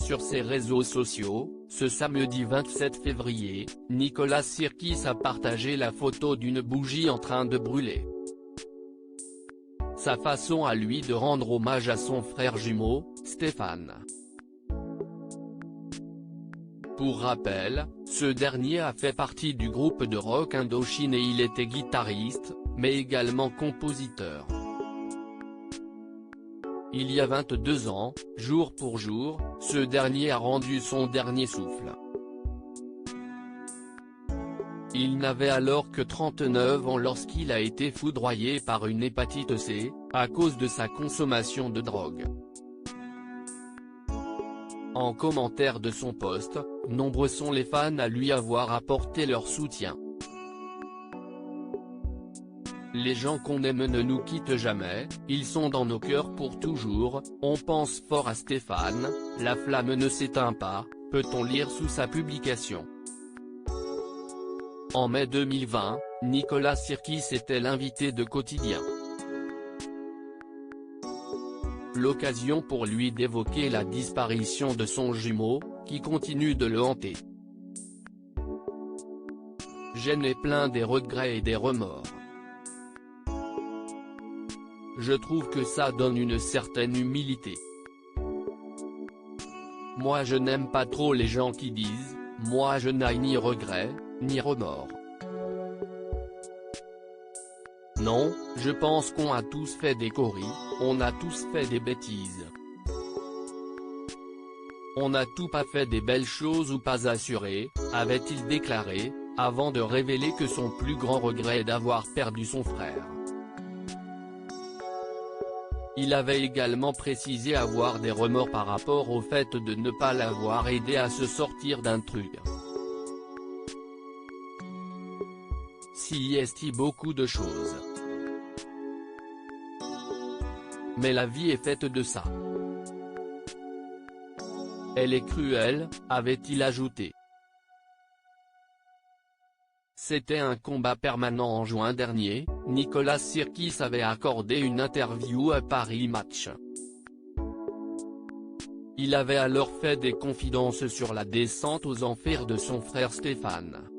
Sur ses réseaux sociaux, ce samedi 27 février, Nicolas Sirkis a partagé la photo d'une bougie en train de brûler. Sa façon à lui de rendre hommage à son frère jumeau, Stéphane. Pour rappel, ce dernier a fait partie du groupe de rock Indochine et il était guitariste, mais également compositeur. Il y a 22 ans, jour pour jour, ce dernier a rendu son dernier souffle. Il n'avait alors que 39 ans lorsqu'il a été foudroyé par une hépatite C, à cause de sa consommation de drogue. En commentaire de son post, nombreux sont les fans à lui avoir apporté leur soutien. Les gens qu'on aime ne nous quittent jamais, ils sont dans nos cœurs pour toujours, on pense fort à Stéphane, la flamme ne s'éteint pas, peut-on lire sous sa publication. En mai 2020, Nicolas Sirkis était l'invité de Quotidien. L'occasion pour lui d'évoquer la disparition de son jumeau, qui continue de le hanter. Je n'ai plein des regrets et des remords. Je trouve que ça donne une certaine humilité. Moi je n'aime pas trop les gens qui disent, moi je n'ai ni regrets, ni remords. Non, je pense qu'on a tous fait des conneries, on a tous fait des bêtises. On n'a tout pas fait des belles choses ou pas assuré, avait-il déclaré, avant de révéler que son plus grand regret est d'avoir perdu son frère. Il avait également précisé avoir des remords par rapport au fait de ne pas l'avoir aidé à se sortir d'un truc. Si est beaucoup de choses. Mais la vie est faite de ça. Elle est cruelle, avait-il ajouté. C'était un combat permanent. En juin dernier, Nicolas Sirkis avait accordé une interview à Paris Match. Il avait alors fait des confidences sur la descente aux enfers de son frère Stéphane.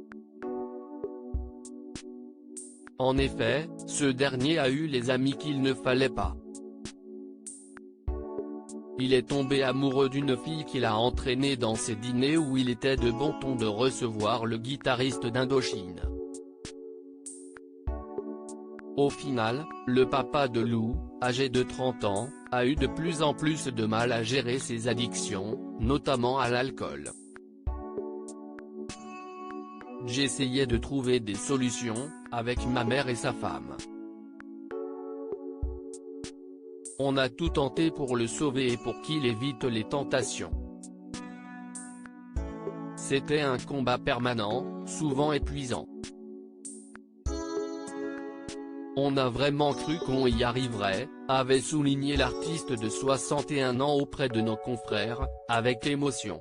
En effet, ce dernier a eu les amis qu'il ne fallait pas. Il est tombé amoureux d'une fille qu'il a entraînée dans ses dîners où il était de bon ton de recevoir le guitariste d'Indochine. Au final, le papa de Lou, âgé de 30 ans, a eu de plus en plus de mal à gérer ses addictions, notamment à l'alcool. J'essayais de trouver des solutions, avec ma mère et sa femme. On a tout tenté pour le sauver et pour qu'il évite les tentations. C'était un combat permanent, souvent épuisant. On a vraiment cru qu'on y arriverait, avait souligné l'artiste de 61 ans auprès de nos confrères, avec émotion.